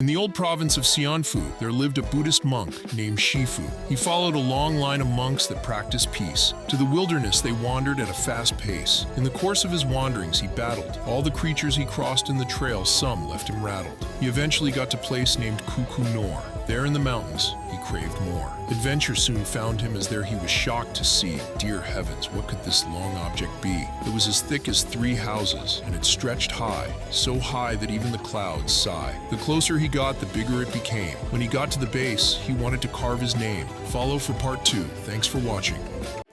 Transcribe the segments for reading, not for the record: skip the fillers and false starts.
In the old province of Xianfu, there lived a Buddhist monk named Shifu. He followed a long line of monks that practiced peace. To the wilderness they wandered at a fast pace. In the course of his wanderings he battled. All the creatures he crossed in the trail, some left him rattled. He eventually got to a place named Kuku Nor. There in the mountains, he craved more. Adventure soon found him as there he was shocked to see. Dear heavens, what could this long object be? It was as thick as 3 houses, and it stretched high, so high that even the clouds sigh. The closer he got, the bigger it became. When he got to the base, he wanted to carve his name. Follow for part 2. Thanks for watching.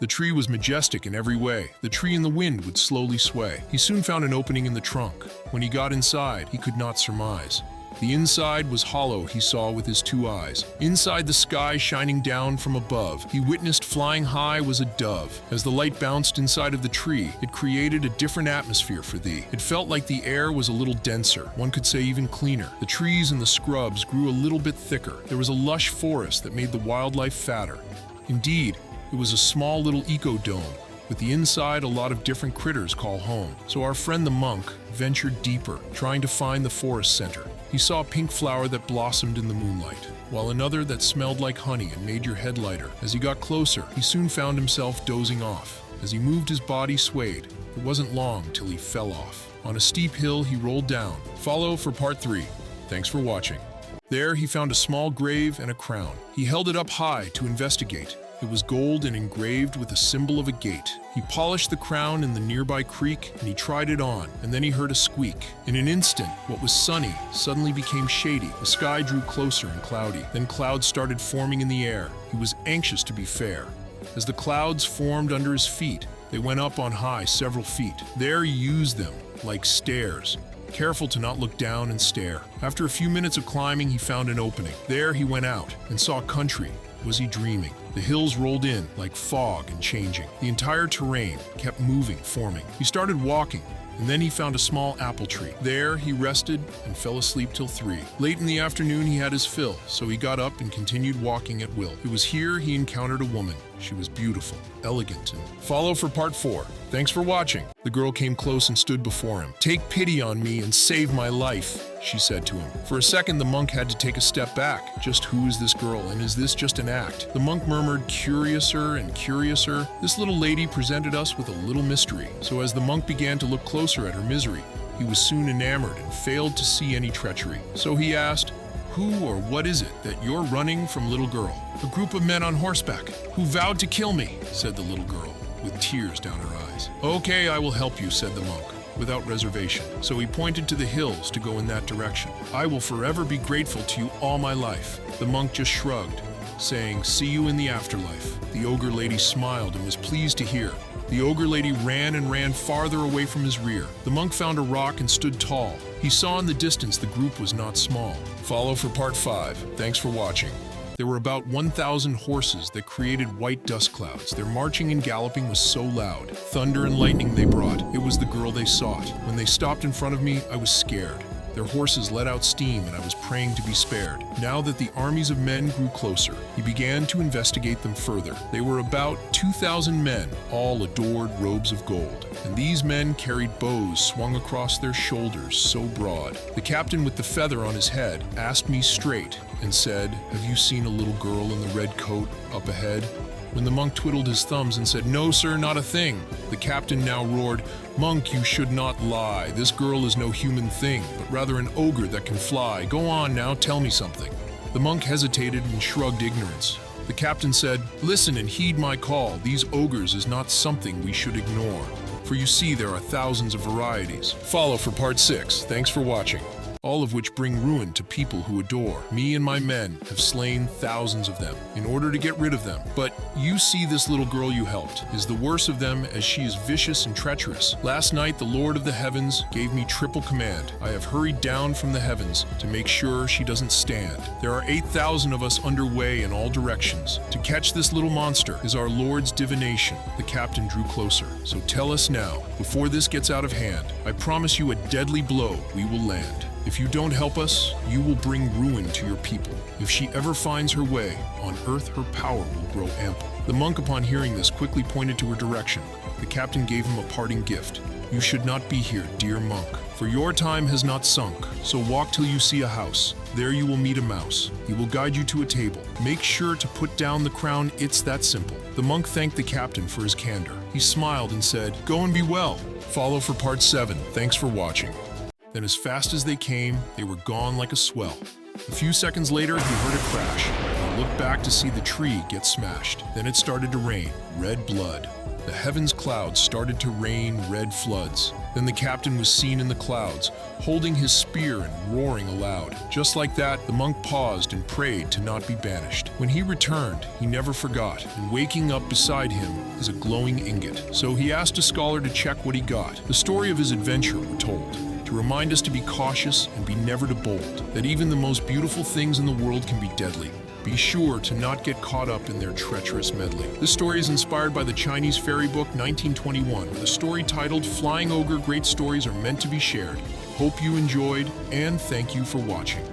The tree was majestic in every way. The tree in the wind would slowly sway. He soon found an opening in the trunk. When he got inside, he could not surmise. The inside was hollow, he saw with his 2 eyes. Inside the sky shining down from above, he witnessed flying high was a dove. As the light bounced inside of the tree, it created a different atmosphere for thee. It felt like the air was a little denser, one could say even cleaner. The trees and the scrubs grew a little bit thicker. There was a lush forest that made the wildlife fatter. Indeed, it was a small little eco-dome, with the inside a lot of different critters call home. So our friend the monk ventured deeper, trying to find the forest center. He saw a pink flower that blossomed in the moonlight, while another that smelled like honey and made your head lighter. As he got closer, he soon found himself dozing off. As he moved, his body swayed. It wasn't long till he fell off. On a steep hill, he rolled down. Follow for part 3. Thanks for watching. There, he found a small grave and a crown. He held it up high to investigate. It was gold and engraved with a symbol of a gate. He polished the crown in the nearby creek and he tried it on, and then he heard a squeak. In an instant, what was sunny suddenly became shady. The sky drew closer and cloudy. Then clouds started forming in the air. He was anxious to be fair. As the clouds formed under his feet, they went up on high several feet. There he used them like stairs, careful to not look down and stare. After a few minutes of climbing, he found an opening. There he went out and saw country. Was he dreaming? The hills rolled in like fog and changing. The entire terrain kept moving, forming. He started walking, and then he found a small apple tree. There he rested and fell asleep till 3. Late in the afternoon he had his fill, so he got up and continued walking at will. It was here he encountered a woman. She was beautiful, elegant, and follow for part 4. Thanks for watching. The girl came close and stood before him. Take pity on me and save my life, she said to him. For a second, the monk had to take a step back. Just who is this girl, and is this just an act? The monk murmured, curiouser and curiouser. This little lady presented us with a little mystery. So as the monk began to look closer at her misery, he was soon enamored and failed to see any treachery. So he asked, who or what is it that you're running from, little girl? A group of men on horseback who vowed to kill me, said the little girl, with tears down her eyes. Okay, I will help you, said the monk, without reservation. So he pointed to the hills to go in that direction. I will forever be grateful to you all my life. The monk just shrugged, saying, see you in the afterlife. The ogre lady smiled and was pleased to hear. The ogre lady ran and ran farther away from his rear. The monk found a rock and stood tall. He saw in the distance the group was not small. Follow for part 5. Thanks for watching. There were about 1,000 horses that created white dust clouds. Their marching and galloping was so loud. Thunder and lightning they brought. It was the girl they sought. When they stopped in front of me, I was scared. Their horses let out steam and I was praying to be spared. Now that the armies of men grew closer, he began to investigate them further. They were about 2,000 men, all adored robes of gold. And these men carried bows swung across their shoulders so broad. The captain with the feather on his head asked me straight and said, have you seen a little girl in the red coat up ahead? When the monk twiddled his thumbs and said, no, sir, not a thing, the captain now roared, monk, you should not lie. This girl is no human thing, but rather an ogre that can fly. Go on now, tell me something. The monk hesitated and shrugged ignorance. The captain said, listen and heed my call. These ogres is not something we should ignore. For you see, there are thousands of varieties. Follow for part 6. Thanks for watching. All of which bring ruin to people who adore. Me and my men have slain thousands of them in order to get rid of them. But you see this little girl you helped is the worst of them, as she is vicious and treacherous. Last night the Lord of the heavens gave me triple command. I have hurried down from the heavens to make sure she doesn't stand. There are 8,000 of us underway in all directions. To catch this little monster is our Lord's divination. The captain drew closer. So tell us now, before this gets out of hand, I promise you a deadly blow we will land. If you don't help us, you will bring ruin to your people. If she ever finds her way, on earth her power will grow ample. The monk, upon hearing this, quickly pointed to her direction. The captain gave him a parting gift. "You should not be here, dear monk, for your time has not sunk. So walk till you see a house. There you will meet a mouse. He will guide you to a table. Make sure to put down the crown, it's that simple." The monk thanked the captain for his candor. He smiled and said, "Go and be well. Follow for part 7. Thanks for watching." Then as fast as they came, they were gone like a swell. A few seconds later, he heard a crash. He looked back to see the tree get smashed. Then it started to rain, red blood. The heavens' clouds started to rain red floods. Then the captain was seen in the clouds, holding his spear and roaring aloud. Just like that, the monk paused and prayed to not be banished. When he returned, he never forgot, and waking up beside him is a glowing ingot. So he asked a scholar to check what he got. The story of his adventure were told, to remind us to be cautious and be never too bold, that even the most beautiful things in the world can be deadly. Be sure to not get caught up in their treacherous medley. This story is inspired by the Chinese fairy book 1921, with a story titled Flying Ogre. Great stories are meant to be shared. Hope you enjoyed, and thank you for watching.